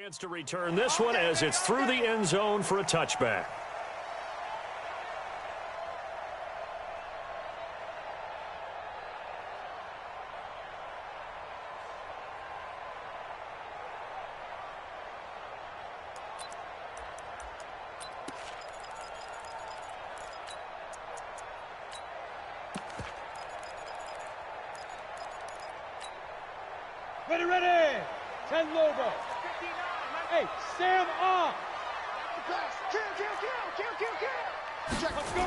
Chance to return this one as it's through the end zone for a touchback. Ready. 10 Lobo. Hey, Sam off. Kill. Let's go.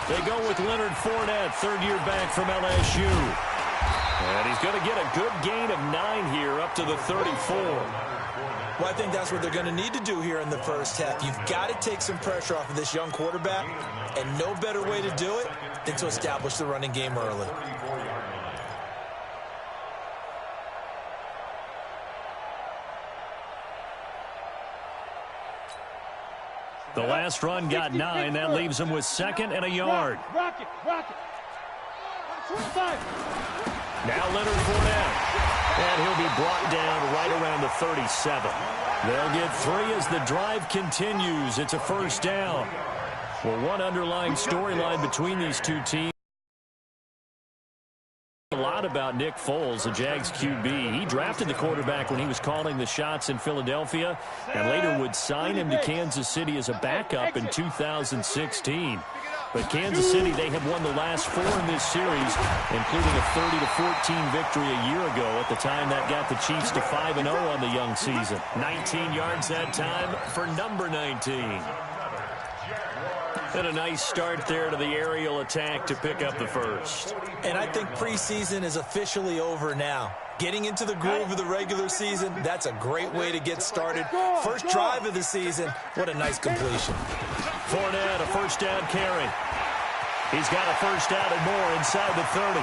They go with Leonard Fournette, third-year back from LSU. And he's going to get a good gain of 9 here, up to the 34. Well, I think that's what they're going to need to do here in the first half. You've got to take some pressure off of this young quarterback, and no better way to do it than to establish the running game early. The last run got 9. That leaves him with 2nd and a yard. Rock it. 25. Now Leonard Fournette. And he'll be brought down right around the 37. They'll get 3 as the drive continues. It's a first down. Well, one underlying storyline between these two teams. A lot about Nick Foles, the Jags QB. He drafted the quarterback when he was calling the shots in Philadelphia and later would sign him to Kansas City as a backup in 2016. But Kansas City, they have won the last 4 in this series, including a 30-14 victory a year ago. At the time, that got the Chiefs to 5-0 on the young season. 19 yards that time for number 19. And a nice start there to the aerial attack to pick up the first. And I think preseason is officially over now. Getting into the groove of the regular season, that's a great way to get started. First drive of the season, what a nice completion. Fournette, a first down carry. He's got a first down and more inside the 30.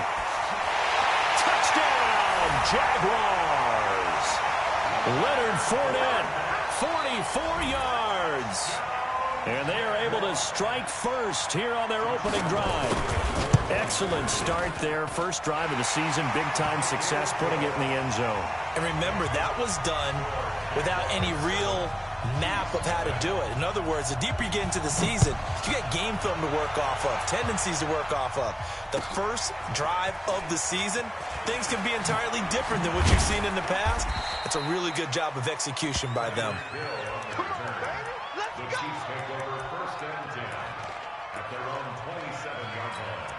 Touchdown, Jaguars. Leonard Fournette, 44 yards. And they are able to strike first here on their opening drive. Excellent start there. First drive of the season. Big-time success putting it in the end zone. And remember, that was done without any real map of how to do it. In other words, the deeper you get into the season, you get game film to work off of, tendencies to work off of. The first drive of the season, things can be entirely different than what you've seen in the past. It's a really good job of execution by them. Come on, baby. Let's go. First and 10 at their own 27-yard line.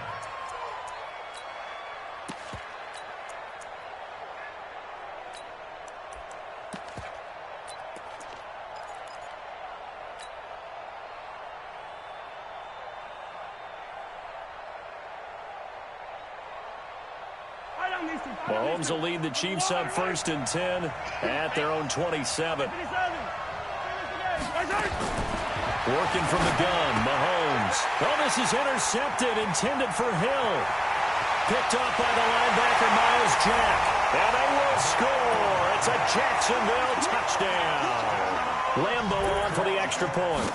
Mahomes will lead the Chiefs up 1st and 10 at their own 27. Working from the gun, Mahomes. Oh, this is intercepted, intended for Hill. Picked up by the linebacker, Miles Jack. And they will score. It's a Jacksonville touchdown. Lambeau on for the extra point.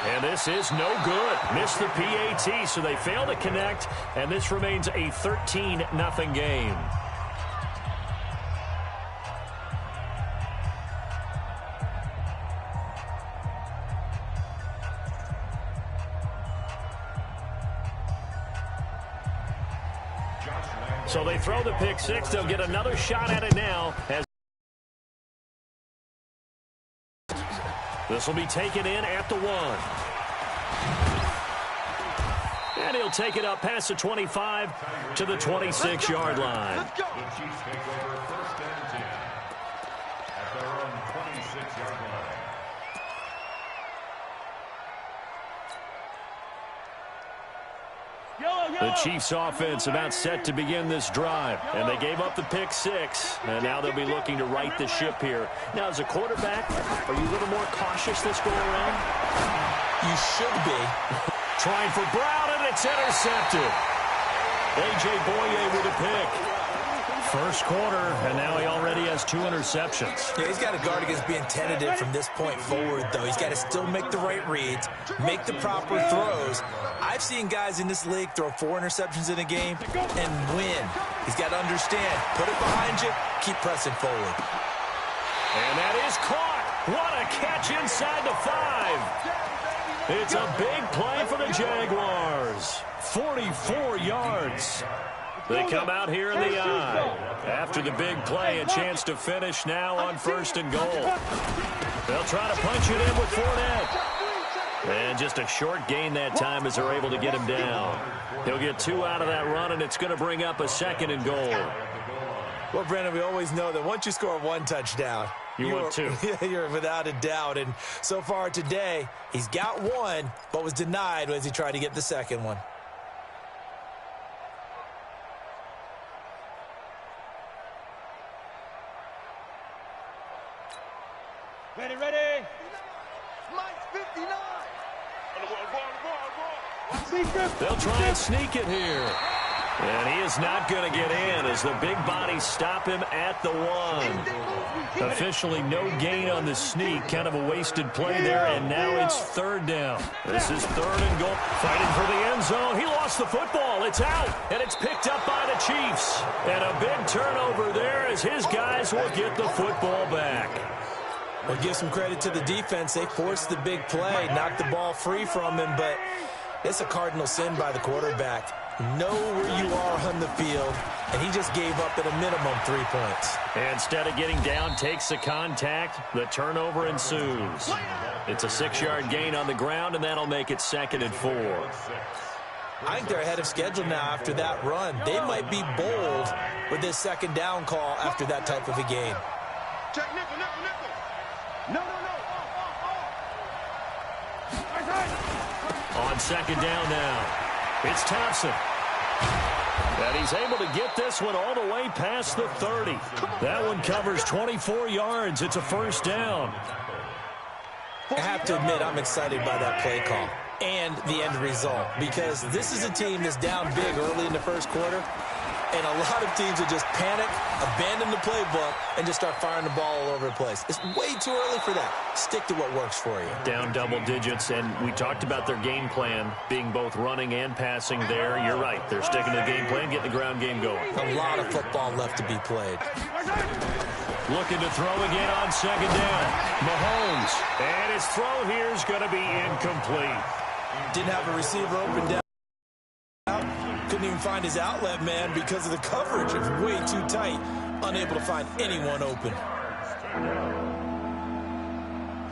And this is no good. Missed the PAT, so they fail to connect, and this remains a 13-0 game. So they throw the pick six. They'll get another shot at it now. This will be taken in at the 1. And he'll take it up past the 25 to the 26-yard line. The Chiefs take over 1st and 10 at their own 26-yard line. The Chiefs offense about set to begin this drive. And they gave up the pick six. And now they'll be looking to right the ship here. Now, as a quarterback, are you a little more cautious this go around? You should be. Trying for Brown, and it's intercepted. A.J. Boye with a pick. First quarter, and now he already has 2 interceptions. Yeah, he's got to guard against being tentative from this point forward, though. He's got to still make the right reads, make the proper throws. I've seen guys in this league throw 4 interceptions in a game and win. He's got to understand, put it behind you, keep pressing forward. And that is caught. What a catch inside the 5. It's a big play for the Jaguars. 44 yards. They come out here in the eye. After the big play, a chance to finish now on 1st and goal. They'll try to punch it in with Fournette. And just a short gain that time as they're able to get him down. He'll get 2 out of that run, and it's going to bring up a 2nd and goal. Well, Brandon, we always know that once you score 1 touchdown, want 2. You're without a doubt. And so far today, he's got 1, but was denied as he tried to get the 2nd one. Ready. Mike's 59. They'll try and sneak it here. And he is not going to get in as the big bodies stop him at the 1. Officially no gain on the sneak. Kind of a wasted play there, and now it's 3rd down. This is 3rd and goal. Fighting for the end zone. He lost the football. It's out, and it's picked up by the Chiefs. And a big turnover there as his guys will get the football back. Well, give some credit to the defense. They forced the big play, knocked the ball free from him, but it's a cardinal sin by the quarterback. Know where you are on the field, and he just gave up at a minimum 3 points. Instead of getting down, takes the contact. The turnover ensues. It's a 6-yard gain on the ground, and that'll make it 2nd and 4. I think they're ahead of schedule now after that run. They might be bold with this 2nd down call after that type of a game. Check nickel. No. On 2nd down now, it's Thompson. And he's able to get this one all the way past the 30. That one covers 24 yards. It's a 1st down. I have to admit, I'm excited by that play call and the end result, because this is a team that's down big early in the 1st quarter, and a lot of teams will just panic, abandon the playbook, and just start firing the ball all over the place. It's way too early for that. Stick to what works for you. Down double digits, and we talked about their game plan being both running and passing there. You're right. They're sticking to the game plan, getting the ground game going. A lot of football left to be played. Looking to throw again on 2nd down. Mahomes. And his throw here is going to be incomplete. Didn't have a receiver open down. Couldn't even find his outlet man because of the coverage. It was way too tight. Unable to find anyone open.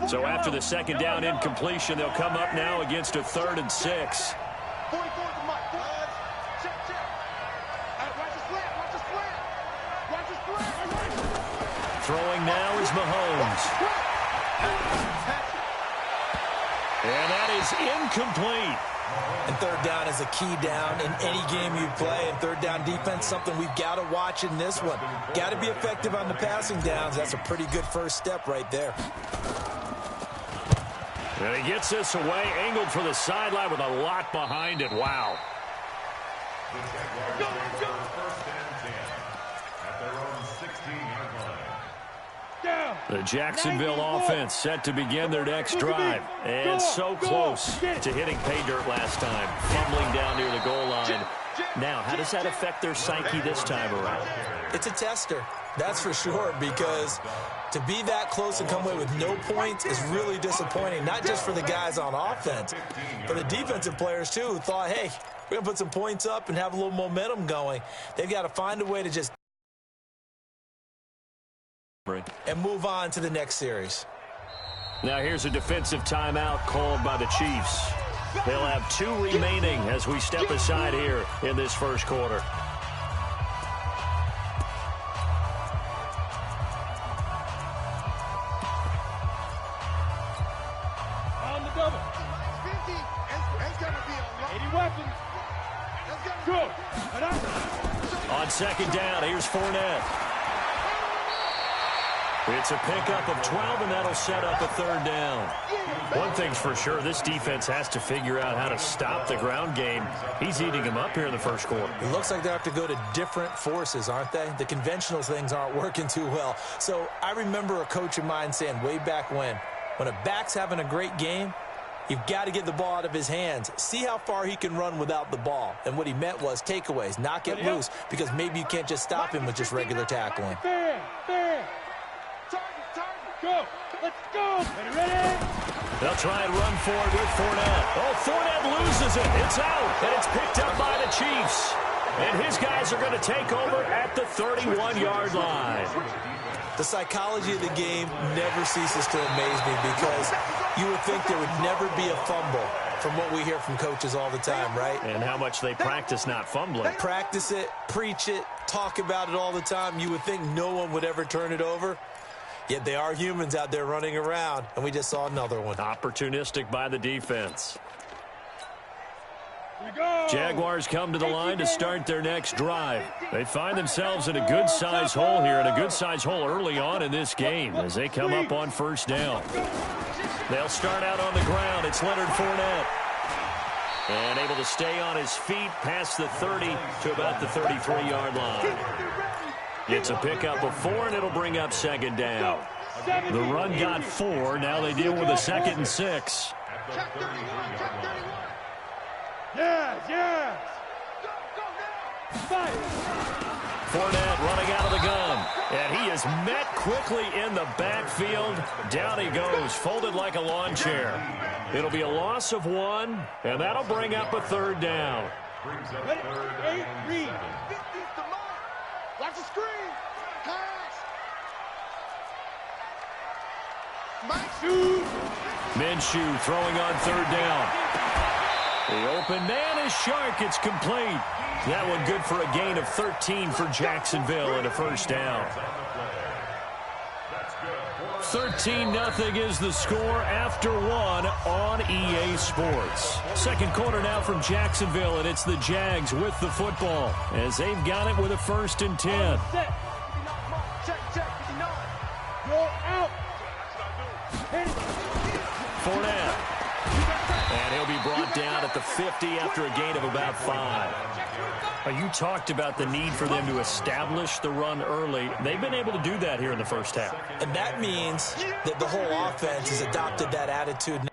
So after the 2nd down incompletion, they'll come up now against a 3rd and 6. Throwing now is Mahomes. And that is incomplete. And 3rd down is a key down in any game you play. And 3rd down defense, something we've got to watch in this one. Got to be effective on the passing downs. That's a pretty good first step right there. And he gets this away, angled for the sideline with a lot behind it. Wow. The Jacksonville offense set to begin their next drive. And so close to hitting pay dirt last time. Fumbling down near the goal line. Now, how does that affect their psyche this time around? It's a tester, that's for sure, because to be that close and come away with no points is really disappointing, not just for the guys on offense, but the defensive players, too, who thought, hey, we're going to put some points up and have a little momentum going. They've got to find a way to just and move on to the next series. Now here's a defensive timeout called by the Chiefs. They'll have 2 remaining as we step aside here in this 1st quarter. On the double. 80 weapons. Good. On 2nd down, here's Fournette. It's a pickup of 12, and that'll set up a third down. One thing's for sure, this defense has to figure out how to stop the ground game. He's eating them up here in the first quarter. It looks like they have to go to different forces, aren't they? The conventional things aren't working too well. So I remember a coach of mine saying way back when a back's having a great game, you've got to get the ball out of his hands. See how far he can run without the ball. And what he meant was takeaways, not get loose, because maybe you can't just stop him with just regular tackling. Go. Let's go. Ready? They'll try and run for it with Fournette. Oh, Fournette loses it. It's out, and it's picked up by the Chiefs. And his guys are going to take over at the 31-yard line. The psychology of the game never ceases to amaze me because you would think there would never be a fumble from what we hear from coaches all the time, right? And how much they practice not fumbling. Practice it, preach it, talk about it all the time. You would think no one would ever turn it over. Yet they are humans out there running around, and we just saw another one. Opportunistic by the defense. Jaguars come to the line to start their next drive. They find themselves in a good-sized hole here, and a good-sized hole early on in this game as they come up on first down. They'll start out on the ground. It's Leonard Fournette. And able to stay on his feet past the 30 to about the 33-yard line. It's a pickup of 4, and it'll bring up second down. The run got 4. Now they deal with a 2nd and 6. Yes. Fournette running out of the gun. And he is met quickly in the backfield. Down he goes, folded like a lawn chair. It'll be a loss of 1, and that'll bring up a third down. Read. Watch the screen. Pass. Minshew throwing on third down. The open man is Shark. It's complete. That one good for a gain of 13 for Jacksonville and a first down. 13-0 is the score after 1 on EA Sports. Second quarter now from Jacksonville, and it's the Jags with the football as they've got it with a 1st and 10. Check. Go out. Fournette. And he'll be brought down at the 50 after a gain of about 5. You talked about the need for them to establish the run early. They've been able to do that here in the first half. And that means that the whole offense has adopted that attitude.